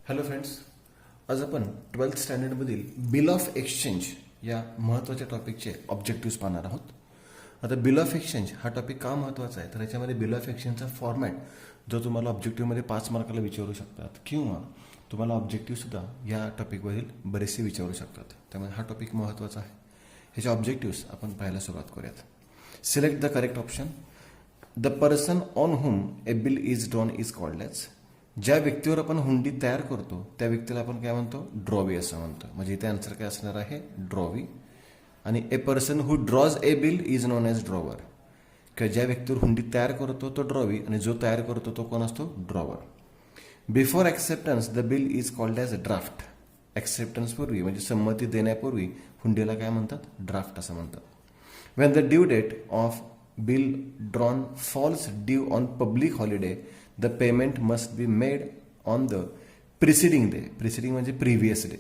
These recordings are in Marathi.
हॅलो फ्रेंड्स, आज आपण 12th स्टँडर्डमधील बिल ऑफ एक्सचेंज या महत्त्वाच्या टॉपिकचे ऑब्जेक्टिव्स पाहणार आहोत. आता बिल ऑफ एक्सचेंज हा टॉपिक का महत्त्वाचा आहे तर याच्यामध्ये बिल ऑफ एक्सचेंजचा फॉर्मॅट जो तुम्हाला ऑब्जेक्टिव्हमध्ये 5 मार्काला विचारू शकतात किंवा तुम्हाला ऑब्जेक्टिव्हसुद्धा या टॉपिकवरील बरेचसे विचारू शकतात. त्यामुळे हा टॉपिक महत्त्वाचा आहे. ह्याचे ऑब्जेक्टिव्स आपण पाहायला सुरुवात करूयात. Select the correct option. The person on hmm A bill is drawn is called as. ज्या व्यक्तीवर आपण हुंडी तयार करतो त्या व्यक्तीला आपण काय म्हणतो? ड्रॉवी असं म्हणतो. म्हणजे इथे आन्सर काय असणार आहे? ड्रॉवी. आणि ए person who drawers a bill is known as drawer. किंवा ज्या व्यक्तीवर हुंडी तयार करतो तो ड्रॉवी आणि जो तयार करतो तो कोण असतो? Drawer. Before acceptance the bill is called as draft. Acceptance पूर्वी म्हणजे संमती देण्यापूर्वी हुंडीला काय म्हणतात? ड्राफ्ट असं म्हणतात. When the due date of bill drawn falls due on public holiday the payment must be made on the preceding day. Preceding म्हणजे प्रिव्हियस डे.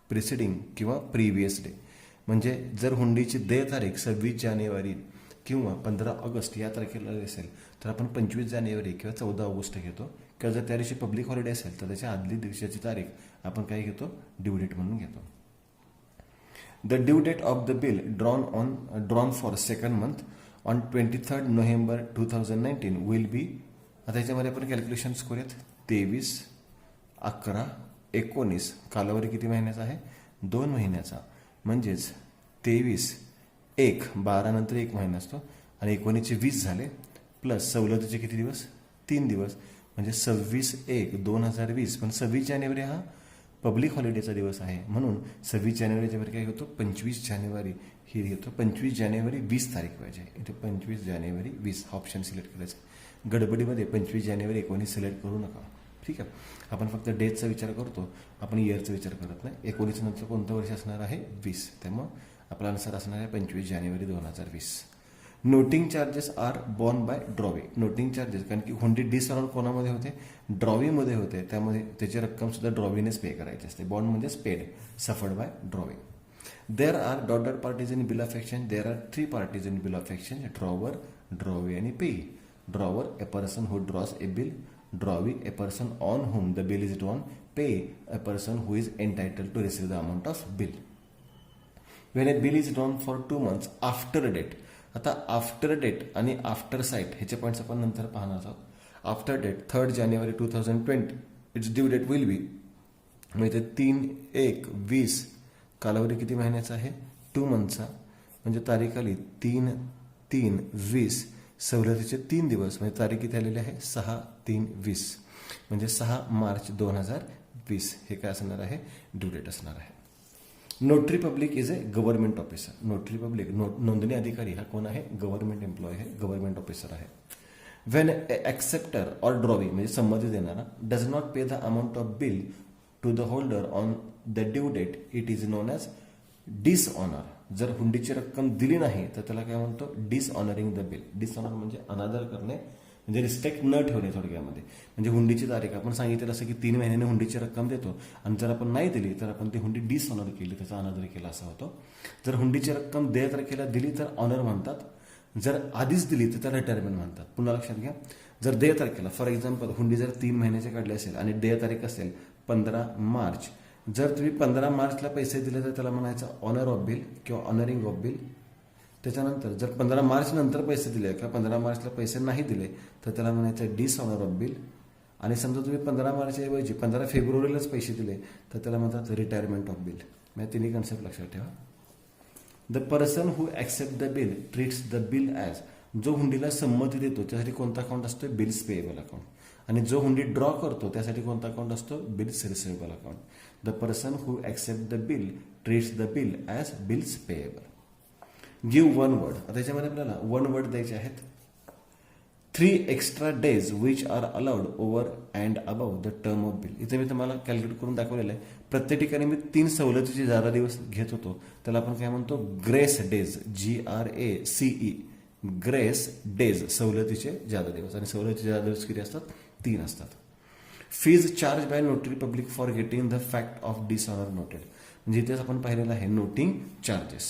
प्रिसिडिंग किंवा प्रिव्हियस डे म्हणजे जर हुंडीची देय तारीख 26 जानेवारी किंवा 15 ऑगस्ट या तारखेला असेल तर आपण 25 जानेवारी किंवा 14 ऑगस्ट घेतो. किंवा जर त्या दिवशी पब्लिक हॉलिडे असेल तर त्याच्या आदली दिवसाची तारीख आपण काय घेतो? ड्यू डेट म्हणून घेतो. The due date of the bill drawn for second month on 23 November 2019 will be. आता याच्यामध्ये आपण कॅल्क्युलेशन्स करूयात. 23, 11, 19 कालावधी किती महिन्याचा आहे? 2 महिन्याचा. म्हणजेच 23, 1 12 नंतर 1 महिना असतो आणि 19 20 झाले प्लस सवलतीचे किती दिवस? 3 दिवस. म्हणजे 26/1/2020. पण 26 जानेवारी हा पब्लिक हॉलिडेचा दिवस आहे म्हणून 26 जानेवारीच्या वर काय घेतो? 25 जानेवारी ही घेतो. 25 जानेवारी 20 तारीख पाहिजे. इथे 25 जानेवारी 20 हा ऑप्शन सिलेक्ट करायचा. गडबडीमध्ये 25 जानेवारी 19 सिलेक्ट करू नका. ठीक आहे. आपण फक्त डेटचा विचार करतो, आपण इयरचा विचार करत नाही. 19 नंतर कोणतं वर्ष असणार आहे? 20. त्यामुळं आपला आन्सर असणार आहे 25 जानेवारी 2020. Noting charges are borne by drawee. Noting charges कारण की हुंडी डिसऑनर कोणामध्ये होते? ड्रॉवीमध्ये होते. त्यामध्ये त्याची रक्कम सुद्धा ड्रॉवीनेच पे करायची असते. बॉन्ड म्हणजेच paid, suffered by drawee. There are dotted parties in bill of exchange. There are 3 parties in bill of exchange. Drawer, drawee आणि payee. Drawer, a person who draws a bill. Drawee, a person on whom the bill is drawn. Pay, a person who is entitled to receive the amount of bill. When a bill is drawn for 2 months after a date. आता आफ्टर डेट आणि आफ्टर साईट ह्याचे पॉईंट्स आपण नंतर पाहणार आहोत. आफ्टर डेट 3 जानेवारी 2020 it's due date will be. म्हणजे 3/1/20 कालावधी किती महिन्याचा आहे? 2 मंथचा. म्हणजे तारीख आली 3/3/20. सवलतीचे 3 दिवस म्हणजे तारीख किती आलेली आहे? 6/3/20 म्हणजे 6 मार्च 2020 हे काय असणार आहे? ड्यू डेट असणार आहे. Notary public is a government officer. Notary public नोंदणी अधिकारी हा कोण आहे? गव्हर्नमेंट एम्प्लॉय आहे, गव्हर्नमेंट ऑफिसर आहे. वेन ॲक्सेप्टर ऑर ड्रॉवी म्हणजे संमती देणारा does not pay the amount of bill to the holder on the due date it is known as dishonour. जर हुंडीची रक्कम दिली नाही तर त्याला काय म्हणतो? डिसऑनरिंग द बिल. डिसऑनर म्हणजे अनादर करणे, म्हणजे रिस्पेक्ट न ठेवणे थोडक्यामध्ये. म्हणजे हुंडीची तारीख आपण सांगितलं असं की 3 महिन्याने हुंडीची रक्कम देतो आणि जर आपण नाही दिली तर आपण ती हुंडी डिसऑनर केली, त्याचा अनादर केला असा होतो. जर हुंडीची रक्कम देय तारखेला दिली तर ऑनर म्हणतात. जर आधीच दिली तर त्याला रिटायरमेंट म्हणतात. पुन्हा लक्षात घ्या, जर देय तारखेला फॉर एक्झाम्पल हुंडी जर 3 महिन्याची काढली असेल आणि देय तारीख असेल 15 मार्च. जर तुम्ही 15 मार्चला पैसे दिले तर त्याला म्हणायचं ऑनर ऑफ बिल किंवा ऑनरिंग ऑफ बिल. त्याच्यानंतर जर 15 मार्च नंतर पैसे दिले किंवा 15 मार्चला पैसे नाही दिले तर त्याला म्हणायचं डिसऑनर ऑफ बिल. आणि समजा तुम्ही 15 मार्चच्या ऐवजी 15 फेब्रुवारीलाच पैसे दिले तर त्याला म्हणतात रिटायरमेंट ऑफ बिल. म्हणजे तिन्ही कन्सेप्ट लक्षात ठेवा. The person who accept the bill treats the bill as. जो हुंडीला संमती देतो त्यासाठी कोणता अकाउंट असतो? Bills payable account. आणि जो हुंडी ड्रॉ करतो त्यासाठी कोणता अकाउंट असतो? Bills receivable account. The person who accept the bill treats the bill as bills payable. Give 1 word. आता त्याच्यामध्ये आपल्याला 1 वर्ड द्यायचे आहेत. 3 extra days which are allowed over and above the term of bill. इथे मी तुम्हाला कॅल्क्युलेट करून दाखवलेलं आहे. प्रत्येक ठिकाणी मी 3 सवलतीचे जादा दिवस घेत होतो. त्याला आपण काय म्हणतो? Grace days. GRACE. Grace days सवलतीचे जादा दिवस. आणि सवलतीचे जादा दिवस किती असतात? 3 असतात. Fees charge bye notary public for getting the fact of dishonour noted. म्हणजे इथेच आपण पाहिलेलं आहे नोटिंग चार्जेस.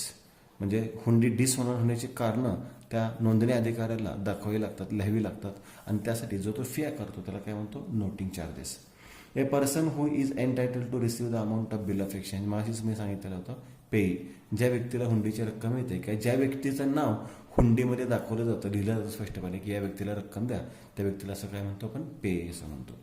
म्हणजे हुंडी डिसऑनर होण्याची कारणं त्या नोंदणी अधिकाऱ्याला दाखवावी लागतात, लिहावी लागतात आणि त्यासाठी जो तो फी करतो त्याला काय म्हणतो? Noting charges. A person who is entitled to receive the amount of bill of exchange. मागीच मी सांगितलेलं होतं पेई, ज्या व्यक्तीला हुंडीची रक्कम मिळते किंवा ज्या व्यक्तीचं नाव हुंडीमध्ये दाखवलं जातं, लिहिलं जातं स्पष्टपणे की या व्यक्तीला रक्कम द्या, त्या व्यक्तीला असं काय म्हणतो आपण, पेई असं म्हणतो.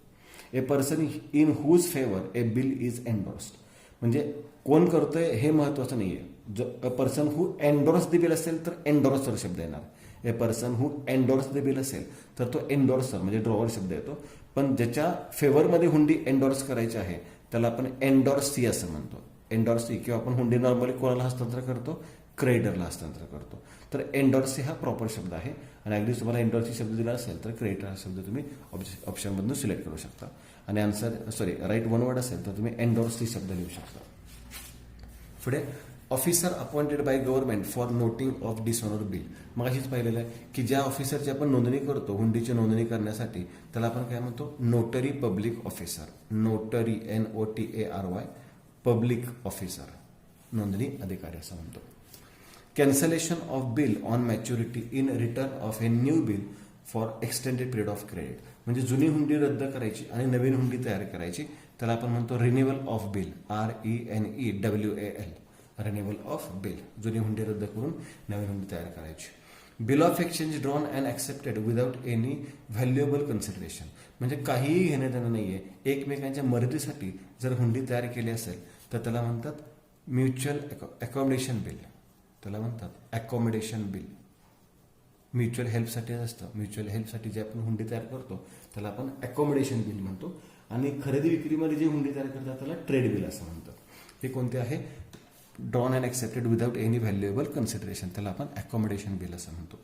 A person in whose favour a bill is endorsed. म्हणजे कोण करतोय हे महत्वाचं नाहीये. जो a person who endorse the bill असेल तर एन्डोर्सर शब्द येणार. A person who endorse the bill असेल तर तो एन्डोर्सर म्हणजे ड्रॉवर शब्द येतो. पण ज्याच्या फेवरमध्ये हुंडी एन्डोर्स करायची आहे त्याला आपण एन्डोर्सी असं म्हणतो. एन्डोर्सी किंवा आपण हुंडी नॉर्मली कोणाला हस्तांतर करतो, क्रेडिटरला हस्तांतर करतो. तर एन्डोर्सी हा प्रॉपर शब्द आहे आणि अगदी तुम्हाला एन्डोर्सी शब्द दिला असेल तर क्रेडिटर हा शब्द तुम्ही ऑप्शनमधून सिलेक्ट करू शकता. आणि आन्सर राईट वन वर्ड असेल तर तुम्ही एन्डोर्सी शब्द लिहू शकता. पुढे officer appointed by government for noting of dishonour bill. मग अशीच पाहिलेलं आहे की ज्या ऑफिसरची आपण नोंदणी करतो हुंडीची नोंदणी करण्यासाठी त्याला आपण काय म्हणतो, notary public officer. Notary NOTARY public officer, नोंदणी अधिकारी असं म्हणतो. Cancellation of bill on maturity in return of a new bill for extended period of credit. म्हणजे जुनी हुंडी रद्द करायची आणि नवीन हुंडी तयार करायची त्याला आपण म्हणतो renewal of bill. RENEWAL, renewal of bill. जुनी हुंडी रद्द करून नवीन हुंडी तयार करायची. Bill of exchange drawn and accepted without any valuable consideration. म्हणजे काहीही घेणं देणं नाहीये, एकमेकांच्या मदतीसाठी जर हुंडी तयार केली असेल तर त्याला म्हणतात म्युच्युअल अकॉमोडेशन बिल. त्याला म्हणतात अकॉमोडेशन बिल. म्युच्युअल हेल्पसाठी असतं. म्युच्युअल हेल्पसाठी जे आपण हुंडी तयार करतो त्याला आपण अकॉमोडेशन बिल म्हणतो. आणि खरेदी विक्रीमध्ये जे हुंडी तयार करतात त्याला ट्रेड बिल असं म्हणतात. हे कोणते आहे, drawn and accepted without any valuable consideration, त्याला आपण अकॉमोडेशन बिल असं म्हणतो.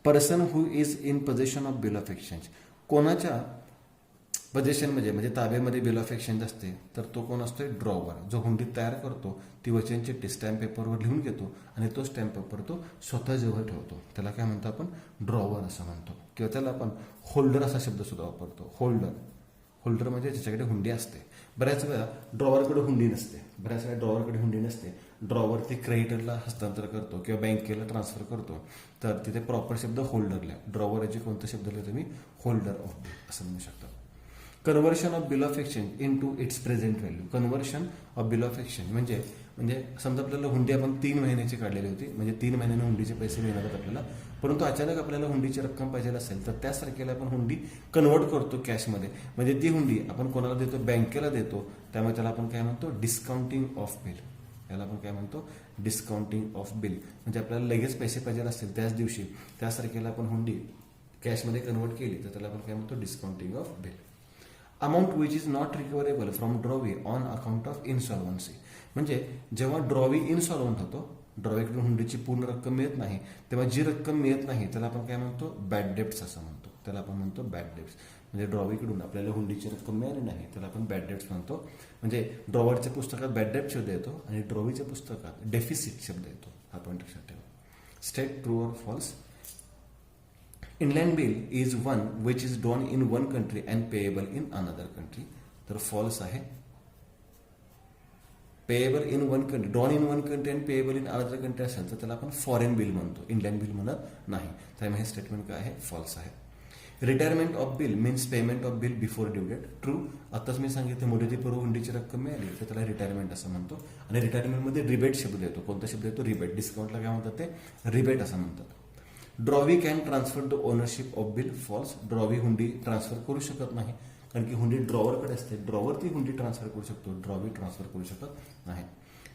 Person who is in position of bill of exchange. कोणाच्या पोझिशनमध्ये म्हणजे ताब्यामध्ये बिल ऑफ एक्सचेंज असते तर तो कोण असतोय, ड्रॉवर. जो हुंडी तयार करतो ती वचन चिठ्ठी स्टॅम्प पेपरवर लिहून घेतो आणि तो स्टॅम्प पेपर तो स्वतः जवळ ठेवतो. त्याला काय म्हणतो आपण, ड्रॉवर असं म्हणतो. किंवा त्याला आपण होल्डर असा शब्द सुद्धा वापरतो. होल्डर म्हणजे ज्याच्याकडे हुंडी असते. बऱ्याच वेळा ड्रॉवरकडे हुंडी नसते. ड्रॉवर ती क्रेडिटरला हस्तांतर करतो किंवा बँकेला ट्रान्सफर करतो तर तिथे प्रॉपर शब्द होल्डर लिहा. ड्रॉवर ऐवजी कोणता शब्द लिहा तुम्ही, होल्डर ऑफ बिल असं म्हणू शकता. Conversion of bill of exchange into its present value. Conversion of bill of exchange म्हणजे समजा आपल्याला हुंडी आपण 3 महिन्याची काढलेली होती, म्हणजे 3 महिन्याने हुंडीचे पैसे मिळणार आहेत आपल्याला. परंतु अचानक आपल्याला हुंडीची रक्कम पाहिजे असेल तर त्याच तारखेला आपण हुंडी कन्वर्ट करतो कॅशमध्ये. म्हणजे ती हुंडी आपण कोणाला देतो, बँकेला देतो. त्यामुळे त्याला आपण काय म्हणतो, डिस्काउंटिंग ऑफ बिल. याला आपण काय म्हणतो, डिस्काउंटिंग ऑफ बिल. म्हणजे आपल्याला लगेच पैसे पाहिजे असतील त्याच दिवशी त्याच तारखेला आपण हुंडी कॅशमध्ये कन्वर्ट केली तर त्याला आपण काय म्हणतो, discounting of bill. Amount which is not recoverable from drawee on account of insolvency. म्हणजे जेव्हा ड्रॉवी इन्सॉल्वंट होतो, ड्रॉवीकडून हुंडीची पूर्ण रक्कम मिळत नाही, तेव्हा जी रक्कम मिळत नाही त्याला आपण काय म्हणतो, बॅड डेब्ट्स असं म्हणतो. त्याला आपण म्हणतो बॅड डेब्ट्स. म्हणजे ड्रॉवीकडून आपल्याला हुंडीची रक्कम मिळाली नाही त्याला आपण बॅड डेब्ट्स म्हणतो. म्हणजे ड्रॉवरच्या पुस्तकात बॅड डेब्ट शब्द येतो आणि ड्रॉवीच्या पुस्तकात डेफिसिट शब्द येतो. हा पॉईंट लक्षात ठेवा. स्टेट ट्रू और false. Inland bill is one which is drawn in one country and payable in another country. तर फॉल्स आहे. Payable in one country, drawn in one country and payable in another country असेल तर त्याला आपण फॉरेन बिल म्हणतो, इनलँड बिल म्हणत नाही. त्यामुळे हे स्टेटमेंट काय आहे, फॉल्स आहे. Retirement of bill means payment of bill before due date. True. आताच मी सांगितलं मुदतीपूर्व हुंडीची रक्कम मिळाली तर त्याला रिटायरमेंट असं म्हणतो. आणि रिटायरमेंटमध्ये रिबेट शब्द येतो. कोणता शब्द येतो, रिबेट. डिस्काउंटला काय म्हणतात ते, रिबेट असं म्हणतात. Drawee can transfer the ownership of bill. False. Drawee हुंडी ट्रान्सफर करू शकत नाही कारण की हुंडी ड्रॉवरकडे असते. ड्रॉवर ती हुंडी ट्रान्सफर करू शकतो, ड्रॉवी ट्रान्सफर करू शकत नाही.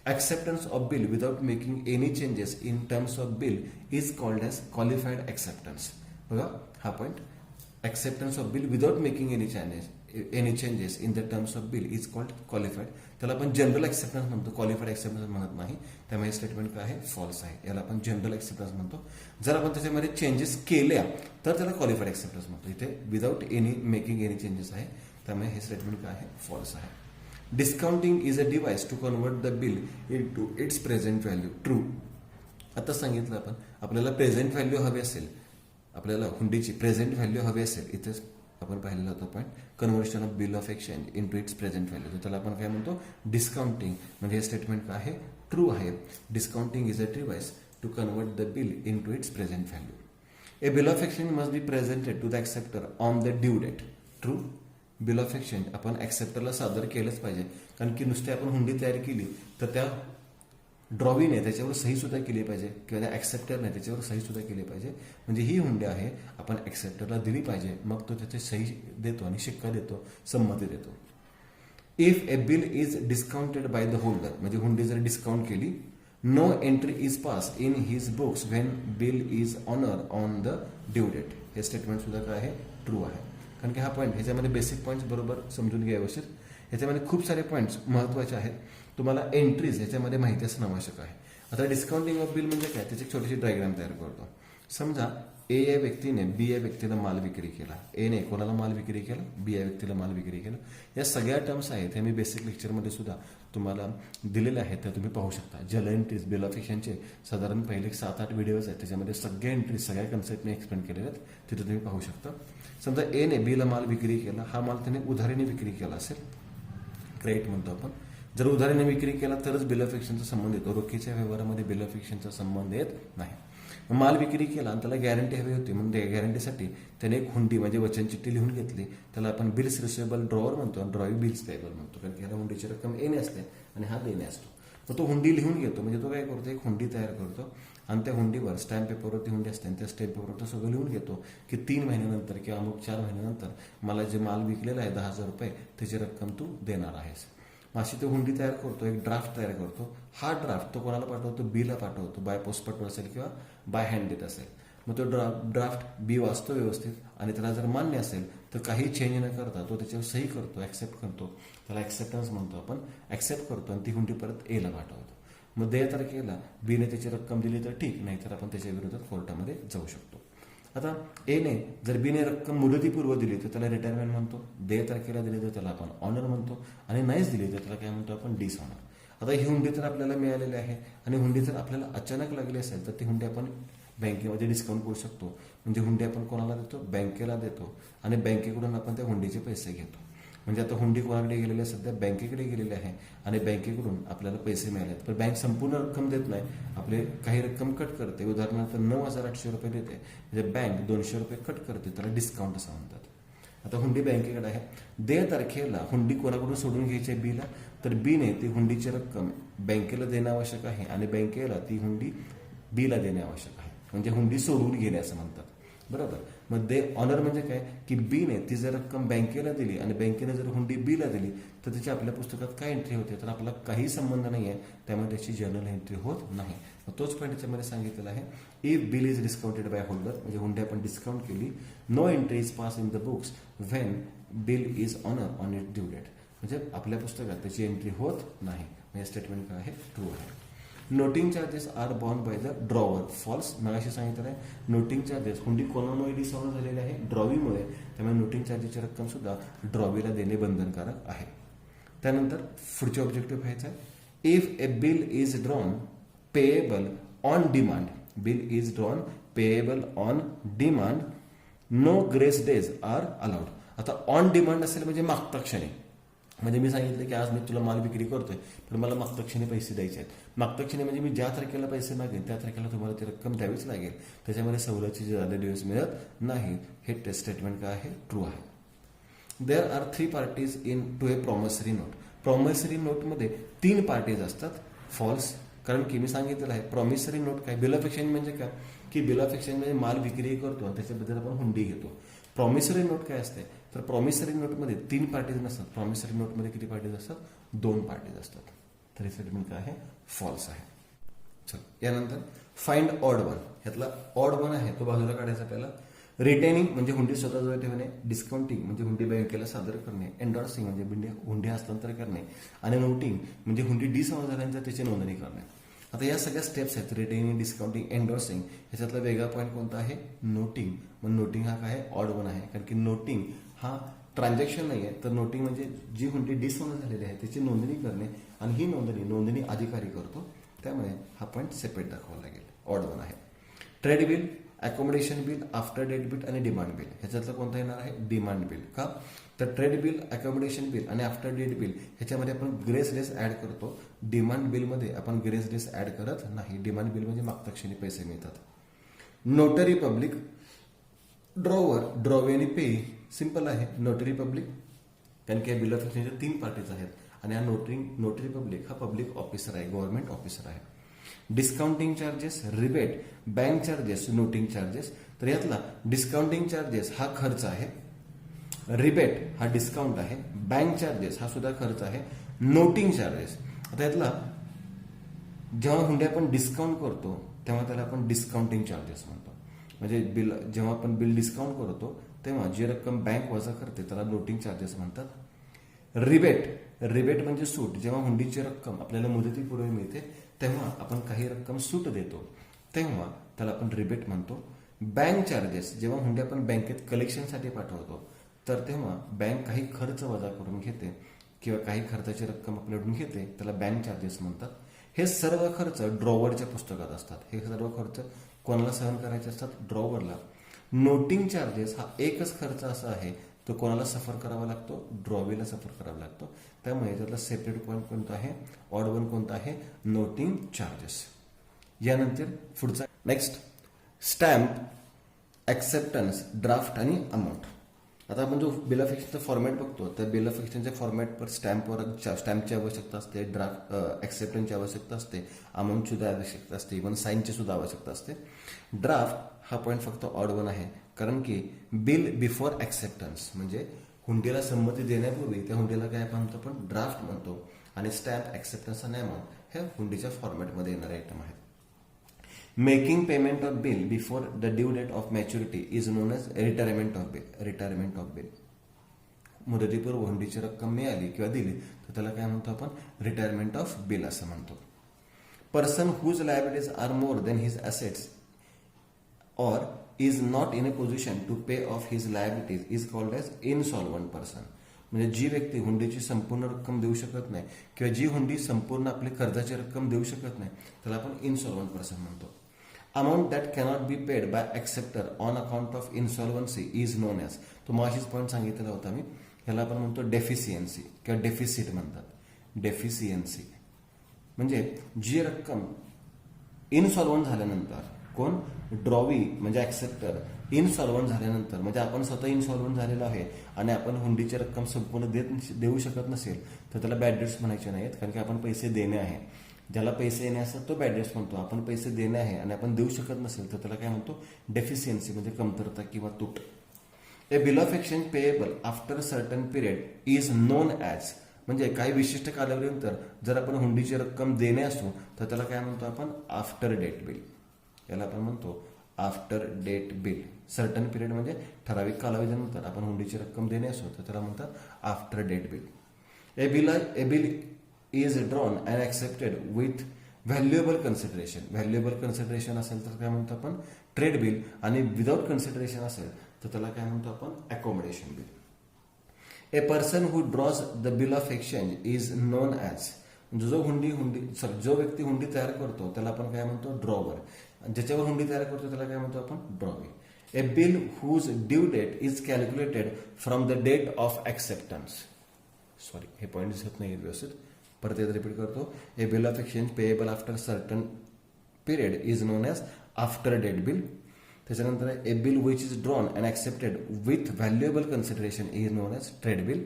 Acceptance of bill without making any changes in terms of bill is called as qualified acceptance. बघा हा point. Acceptance of bill without making any changes in the terms of bill is called qualified. त्याला आपण जनरल ॲक्सेप्टन्स म्हणतो, क्वालिफाईड ॲक्सेप्टन्स म्हणत नाही. त्यामुळे स्टेटमेंट काय आहे, फॉल्स आहे. याला आपण जनरल ॲक्सेप्टन्स म्हणतो. जर आपण त्याच्यामध्ये चेंजेस केल्या तर त्याला क्वालिफाईड ॲक्सेप्टन्स म्हणतो. इथे without any making any changes आहे. त्यामुळे हे स्टेटमेंट काय आहे, फॉल्स आहे. Discounting is a device to convert the bill into its present value. True. आता सांगितलं आपण आपल्याला प्रेझेंट व्हॅल्यू हवी असेल, आपल्याला हुंडीची प्रेझेंट व्हॅल्यू हवी असेल. इथेच आपण पाहिलेला होता point, conversion of bill of exchange into its present value. तर त्याला आपण काय म्हणतो, डिस्काउंटिंग. म्हणजे हे स्टेटमेंट काय आहे, ट्रू आहे. Discounting is a device to convert the bill into its present value. A bill of exchange must be presented to the acceptor on the due date. True. Bill of exchange आपण ऍक्सेप्टरला सादर केलंच पाहिजे, कारण की नुसते आपण हुंडी तयार केली तर त्या ड्रॉवीने त्याच्यावर सही सुद्धा केली पाहिजे किंवा त्या ऍक्सेप्टरने त्याच्यावर सही सुद्धा केली पाहिजे. म्हणजे ही हुंडी आहे आपण ऍक्सेप्टरला दिली पाहिजे, मग तो त्याची सही देतो आणि शिक्का देतो, संमती देतो. If a bill is discounted by the holder, म्हणजे हुंडी जर डिस्काउंट केली, no entry is pass in his books when bill is honour on the due date. हे स्टेटमेंट सुद्धा काय आहे, ट्रू आहे. कारण की हा पॉईंट ह्याच्यामध्ये बेसिक पॉईंट्स बरोबर समजून घ्या व्यवस्थित. ह्याच्यामध्ये खूप सारे पॉईंट्स महत्त्वाचे आहेत. तुम्हाला एंट्रीज ह्याच्यामध्ये माहिती असणं आवश्यक आहे. आता डिस्काउंटिंग ऑफ बिल म्हणजे काय, त्याची एक छोटीशी डायग्राम तयार करतो. समजा ए या व्यक्तीने बी या व्यक्तीला माल विक्री केला. ए ने कोणाला माल विक्री केला, बी या व्यक्तीला माल विक्री केला. या सगळ्या टर्म्स आहेत हे मी बेसिक लेक्चरमध्ये सुद्धा तुम्हाला दिलेले आहेत, त्या तुम्ही पाहू शकता. जल एंट्रीज बिल ऑफ एक्सचेंजचे साधारण पहिले 7-8 व्हिडिओज आहेत, त्याच्यामध्ये सगळ्या एंट्रीज सगळ्या कन्सेप्ट मी एक्सप्लेन केलेले आहेत, तिथे तुम्ही पाहू शकता. समजा ए ने बीला माल विक्री केला, हा माल त्याने उधारीने विक्री केला असेल, क्रेडिट म्हणतो आपण. जर उधारीने विक्री केला तरच बिल ऑफ एक्सचेंजचा संबंध येतो, रोखीच्या व्यवहारामध्ये बिल ऑफ एक्सचेंजचा संबंध येत नाही. माल विक्री केला आणि त्याला गॅरंटी हवी होती, म्हणजे गॅरंटीसाठी त्याने एक हुंडी म्हणजे वचन चिठ्ठी लिहून घेतली. त्याला आपण बिल्स रिसिवेबल ड्रॉवर म्हणतो आणि ड्रॉवी बिल्स पेएबल म्हणतो, कारण की ह्याला हुंडीची रक्कम येणे असते आणि हा देणे असतो. मग तो हुंडी लिहून घेतो, म्हणजे तो काय करतो, एक हुंडी तयार करतो आणि त्या हुंडीवर स्टॅम्प पेपरवरती हुंडी असते आणि त्या स्टॅम्प पेपरवर तो सगळं लिहून घेतो की 3 महिन्यानंतर किंवा अमुक 4 महिन्यानंतर मला जे माल विकलेला आहे 10,000 रुपये, त्याची रक्कम तू देणार आहेस. अशी तो हुंडी तयार करतो, एक ड्राफ्ट तयार करतो. हा ड्राफ्ट तो कोणाला पाठवतो, बीला पाठवतो, बाय पोस्ट पाठवत असेल किंवा बाय हँड देत असेल. मग तो ड्राफ्ट बी वाचतो व्यवस्थित आणि त्याला जर मान्य असेल तर काही चेंज न करता तो त्याच्यावर सही करतो, ऍक्सेप्ट करतो. त्याला ऍक्सेप्टन्स म्हणतो आपण. ऍक्सेप्ट करतो आणि ती हुंडी परत एला पाठवतो. मग 10 तारखेला बीने त्याची रक्कम दिली तर ठीक, नाहीतर आपण त्याच्या विरोधात कोर्टामध्ये जाऊ शकतो. आता एने जर बीने रक्कम मुदतीपूर्व दिली तर त्याला रिटायरमेंट म्हणतो, 10 तारखेला दिली तर त्याला आपण ऑनर म्हणतो आणि नाहीच दिली तर त्याला काय म्हणतो आपण, डिसऑनर. आता ही हुंडी तर आपल्याला मिळालेली आहे आणि हुंडी जर आपल्याला अचानक लागली असेल तर ती हुंडी आपण बँकेमध्ये डिस्काउंट करू शकतो. म्हणजे हुंडी आपण कोणाला देतो, बँकेला देतो आणि बँकेकडून आपण त्या हुंडीचे पैसे घेतो. म्हणजे आता हुंडी कोणाकडे गेलेली आहे, सध्या बँकेकडे गेलेली आहे आणि बँकेकडून आपल्याला पैसे मिळाले. पण बँक संपूर्ण रक्कम देत नाही, आपले काही रक्कम कट करते. उदाहरणार्थ 9,800 रुपये देते, म्हणजे बँक 200 रुपये कट करते, त्याला डिस्काउंट असं म्हणतात. आता हुंडी बँकेकडे आहे. 10 तारखेला हुंडी कोणाकडून सोडून घ्यायची आहे, बीला. तर बीने ती हुंडीची रक्कम बँकेला देणं आवश्यक आहे आणि बँकेला ती हुंडी बीला देणे आवश्यक आहे. म्हणजे हुंडी सोडून घेणे असं म्हणतात, बरोबर. मग दे ऑनर म्हणजे काय, की बीने ती जर रक्कम बँकेला दिली आणि बँकेने जर हुंडी बीला दिली तर त्याची आपल्या पुस्तकात काय एंट्री होते, तर आपला काही संबंध नाही आहे, त्यामुळे त्याची जर्नल एंट्री होत नाही. तोच पॉईंट याच्यामध्ये सांगितलेला आहे. If bill is discounted by holder, म्हणजे हुंडी आपण डिस्काउंट केली, no entry is pass in the books when bill is honour on it due date, म्हणजे आपल्या पुस्तकात त्याची एंट्री होत नाही. म्हणजे स्टेटमेंट काय आहे, ट्रू आहे. Noting charges are borne by the drawer, false. मगाशी सांगितलं आहे नोटिंग चार्जेस हुंडी कोणामुळे डिसऑनर झालेले आहे, ड्रॉवीमुळे, त्यामुळे नोटिंग चार्जेसची रक्कम सुद्धा ड्रॉवीला देणे बंधनकारक आहे. त्यानंतर पुढचे ऑब्जेक्टिव्ह पाहायचं आहे. If a bill is drawn payable on demand, bill is drawn payable on demand, no grace days are allowed. आता ऑन डिमांड असेल म्हणजे मागता क्षणी, म्हणजे मी सांगितलं की आज मी तुला माल विक्री करतोय पण मला मागच्या क्षणी पैसे द्यायचे आहेत. मागच्या क्षणी म्हणजे मी ज्या तारखेला पैसे मागेन त्या तारखेला तुम्हाला ती रक्कम द्यावीच लागेल. त्याच्यामध्ये सवलतीचे ज्यादा दिवस मिळत नाही. हे टेस्ट स्टेटमेंट काय आहे, ट्रू आहे. There are 3 parties into a promissory note. Promissory नोटमध्ये 3 पार्टीज असतात, फॉल्स. कारण की मी सांगितलेलं आहे प्रॉमिसरी नोट काय, बिल ऑफ एक्सचेंज म्हणजे काय, की बिल ऑफ एक्सचेंज म्हणजे माल विक्री करतो आणि त्याच्याबद्दल आपण हुंडी घेतो. प्रॉमिसरी नोट काय असते, तर प्रॉमिसरी नोटमध्ये 3 पार्टीज नसतात. प्रॉमिसरी नोटमध्ये किती पार्टीज असतात, 2 पार्टीज असतात. तर हे स्टेटमेंट काय आहे, फॉल्स आहे. चल यानंतर फाइंड ऑड वन. ह्यातला ऑड वन आहे तो बाजूला काढायचा आपल्याला. रिटेनिंग म्हणजे हुंडी स्वतःजवळ ठेवणे, डिस्काउंटिंग म्हणजे हुंडी बँकेला सादर करणे, एन्डॉर्सिंग म्हणजे हुंडी हस्तांतर करणे आणि नोटिंग म्हणजे हुंडी डिसऑनर झाल्यानंतर त्याची नोंदणी करणे. आता या सगळ्या स्टेप्स आहेत, रिटेनिंग, डिस्काउंटिंग, एन्डॉर्सिंग. ह्याच्यातला वेगळा पॉईंट कोणता आहे, नोटिंग. मग नोटिंग हा काय आहे, ऑड वन आहे. कारण की नोटिंग हा ट्रान्झॅक्शन नाही आहे, तर नोटिंग म्हणजे जी हुंडी डिसऑनर झालेली आहे त्याची नोंदणी करणे आणि ही नोंदणी अधिकारी करतो. त्यामुळे हा पॉईंट सेपरेट दाखवावा लागेल, ऑड वन आहे. Trade bill, accommodation bill, after date bill आणि डिमांड बिल. ह्याच्यातलं कोणतं येणार आहे, डिमांड बिल. का, तर ट्रेड बिल, अकोमोडेशन बिल आणि आफ्टर डेट बिल ह्याच्यामध्ये आपण ग्रेस डेस ऍड करतो. डिमांड बिलमध्ये आपण ग्रेस डेस ऍड करत नाही. डिमांड बिल म्हणजे मागच्या क्षणी पैसे मिळतात. नोटरी पब्लिक, ड्रॉवर, ड्रॉवी आणि पे सिंपल आहे. नोटरी पब्लिक कारण की बिल ऑफ एक्सचेंजच्या 3 पार्टीज आहेत आणि हा नोटरी पब्लिक हा पब्लिक ऑफिसर आहे, गव्हर्नमेंट ऑफिसर आहे. Discounting charges, rebate, bank charges, noting charges. तर यातला डिस्काउंटिंग चार्जेस हा खर्च आहे, रिबेट हा डिस्काउंट आहे, बँक चार्जेस हा सुद्धा खर्च आहे, नोटिंग चार्जेस. आता यातला जेव्हा हुंडी आपण डिस्काउंट करतो तेव्हा त्याला आपण डिस्काउंटिंग चार्जेस म्हणतो. म्हणजे जेव्हा आपण बिल डिस्काउंट करतो तेव्हा जी रक्कम बँक वजा करते त्याला नोटिंग चार्जेस म्हणतात. रिबेट म्हणजे सूट. जेव्हा हुंडीची रक्कम आपल्याला मुदतीपूर्वी मिळते तेव्हा आपण काही रक्कम सूट देतो तेव्हा त्याला आपण रिबेट म्हणतो. बँक चार्जेस, जेव्हा हुंडी आपण बँकेत कलेक्शनसाठी पाठवतो तर तेव्हा बँक काही खर्च वजा करून घेते किंवा काही खर्चाची रक्कम आपल्याकडून घेते, त्याला बँक चार्जेस म्हणतात. हे सर्व खर्च ड्रॉवरच्या पुस्तकात असतात. हे सर्व खर्च कोणाला सहन करायचे असतात? ड्रॉवरला. नोटिंग चार्जेस हा एकच खर्च असा आहे तो कोणाला सफर करावा लागतो? ड्रॉवीला सफर करावा लागतो. त्यामुळे त्यातला सेपरेट पॉईंट कोणता आहे? ऑड वन कोणता आहे? Noting charges. यानंतर पुढचा नेक्स्ट स्टॅम्प, ऍक्सेप्टन्स, ड्राफ्ट आणि अमाऊंट. आता आपण जो बिल ऑफ एक्सचेंजचा फॉर्मॅट बघतो त्या बिल ऑफ एक्सचेंजच्या फॉर्मॅटवर स्टॅम्पची आवश्यकता असते, ड्राफ्ट ऍक्सेप्टन्सची आवश्यकता असते, अमाऊंटची सुद्धा आवश्यकता असते, इव्हन साईनची सुद्धा आवश्यकता असते. ड्राफ्ट हा पॉईंट फक्त ऑड वन आहे कारण की बिल बिफोर ऍक्सेप्टन्स म्हणजे हुंडीला संमती देण्यापूर्वी त्या हुंडीला काय म्हणतो आपण? ड्राफ्ट म्हणतो. आणि स्टॅम्प, ऍक्सेप्टन्स आणि अमाऊंट हे हुंडीच्या फॉर्मॅटमध्ये येणारे आयटम आहेत. Making payment of bill before the due date of maturity is known as retirement of bill. Retirement of bill, मुदतीपूर्व हुंडीची रक्कम मिळाली किंवा दिली तर त्याला काय म्हणतो आपण? रिटायरमेंट ऑफ बिल असं म्हणतो. Person whose liabilities are more than his assets or is not in a position to pay off his liabilities is called as insolvent person. म्हणजे जी व्यक्ती हुंडीची संपूर्ण रक्कम देऊ शकत नाही किंवा जी हुंडी संपूर्ण आपली कर्जाची रक्कम देऊ शकत नाही त्याला आपण इन्सॉल्वंट पर्सन म्हणतो. Amount that cannot be paid by acceptor on account of insolvency is known as. तो माशीच पॉईंट सांगितलेला होता मी. ह्याला आपण म्हणतो डेफिसियन्सी किंवा डेफिसिट म्हणतात. डेफिसियन्सी म्हणजे जी रक्कम इन्सॉल्वंट झाल्यानंतर, कोण? ड्रॉवी म्हणजे ऍक्सेप्टर इनसॉल्वंट झाल्यानंतर, म्हणजे आपण स्वतः इनसॉल्वंट झालेलो आहे आणि आपण हुंडीची रक्कम संपूर्ण देऊ शकत नसेल तर त्याला बॅड डेट्स म्हणायचे नाहीत. कारण की आपण पैसे देणे आहे. ज्याला पैसे येणे असतात तो बॅड डेट्स म्हणतो. आपण पैसे देणे आहे आणि आपण देऊ शकत नसेल तर त्याला काय म्हणतो? डेफिशियन्सी म्हणजे कमतरता किंवा तूट. A bill of exchange payable after certain period is known as. म्हणजे काही विशिष्ट कालावधीनंतर जर आपण हुंडीची रक्कम देणे असू तर त्याला काय म्हणतो आपण? After date bill. याला आपण म्हणतो after date bill. Certain period म्हणजे ठराविक कालावधीनंतर आपण हुंडीची रक्कम देणे असो तर त्याला म्हणतात after date bill. A bill is drawn and accepted with valuable consideration. Valuable consideration असेल तर काय म्हणतो आपण? Trade bill. आणि विदाउट कन्सिडरेशन असेल तर त्याला काय म्हणतो आपण? Accommodation bill. A person who draws the bill of exchange is known as. जो व्यक्ती हुंडी तयार करतो त्याला आपण काय म्हणतो? ड्रॉवर. ज्याच्यावर हुंडी तयार करतो त्याला काय म्हणतो आपण? Drawee. A bill whose due date is calculated from the date of acceptance. Sorry, हे पॉईंट दिसत नाही व्यवस्थित, परत एकदा रिपीट करतो. A bill of exchange payable after certain period is known as after date bill. त्याच्यानंतर a bill which is drawn and accepted with valuable consideration is known as trade bill.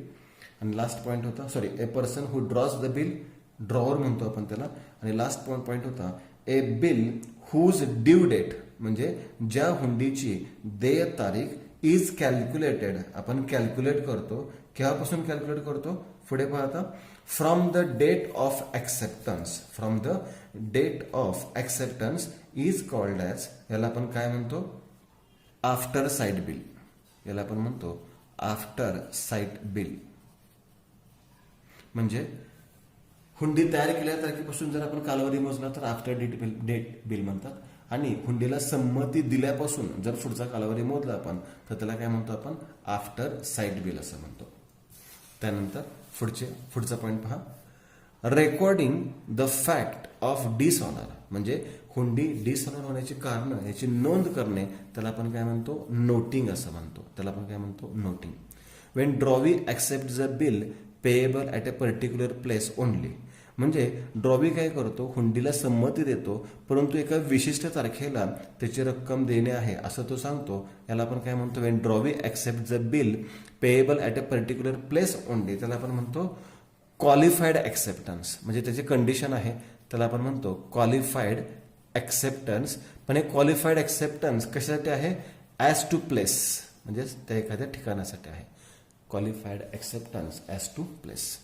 आणि लास्ट पॉईंट होता, sorry, a person who draws the bill, drawer म्हणतो आपण त्याला. आणि लास्ट पॉईंट होता ए बिल हुज ड्यू डेट म्हणजे ज्या हुंडीची देय तारीख इज कॅल्क्युलेटेड, आपण कॅल्क्युलेट करतो. केव्हापासून कॅल्क्युलेट करतो? पुढे पाहता, from the date of acceptance. From the date of acceptance is called as. याला आपण काय म्हणतो? After sight bill. याला आपण म्हणतो आफ्टर साइट बिल. म्हणजे हुंडी तयार केल्या तारखेपासून जर आपण कालावधी मोजला तर आफ्टर डेट बिल म्हणतात. आणि हुंडीला संमती दिल्यापासून जर पुढचा कालावधी मोजला आपण तर त्याला काय म्हणतो आपण? आफ्टर साइट बिल असं म्हणतो. त्यानंतर पुढचा पॉईंट पहा, recording the fact of dishonour. म्हणजे हुंडी डिसऑनर होण्याची कारण याची नोंद करणे त्याला आपण काय म्हणतो? नोटिंग असं म्हणतो. त्याला आपण काय म्हणतो? Noting. Wien drawee accept the bill payable at a particular place only. म्हणजे ड्रॉवी काय करतो, हुंडीला संमती देतो, परंतु एका विशिष्ट तारखेला त्याची रक्कम देणे आहे असं तो सांगतो. याला आपण काय म्हणतो, Wien drawee accept the bill payable at a particular place only, त्याला आपण म्हणतो क्वालिफाईड ॲक्सेप्टन्स. म्हणजे त्याची कंडिशन आहे, त्याला आपण म्हणतो क्वालिफाईड ॲक्सेप्टन्स. पण हे क्वालिफाईड ॲक्सेप्टन्स कशासाठी आहे, ॲज टू प्लेस, म्हणजेच त्या एखाद्या ठिकाणासाठी आहे. Qualified acceptance as to place.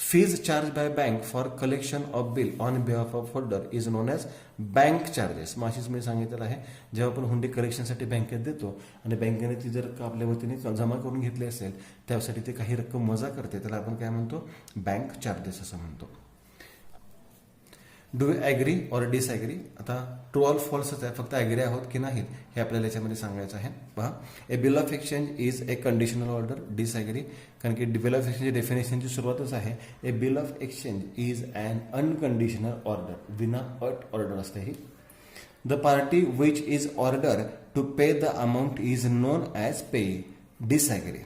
Fees charge by bank for collection of bill on behalf of holder is known as bank charges. माशीच मी सांगितलेलं आहे, जेव्हा आपण हुंडी कलेक्शनसाठी बँकेत देतो आणि बँकेने ती जर आपल्या वतीने जमा करून घेतली असेल त्यासाठी ते काही रक्कम वजा करते, त्याला आपण काय म्हणतो, बँक चार्जेस असं म्हणतो. Do you agree or disagree. आता ट्रू ऑर फॉल्सच आहे, फक्त ॲग्री आहोत की नाहीत हे आपल्याला याच्यामध्ये सांगायचं आहे. पहा, a bill of exchange is a conditional order. Disagree, कारण की बिल ऑफ एक्सचेंज डेफिनेशनची सुरुवातच आहे, a bill of exchange is an unconditional order. विना अट ऑर्डर असते ही. The party which is order to pay the amount is known as pay. Disagree.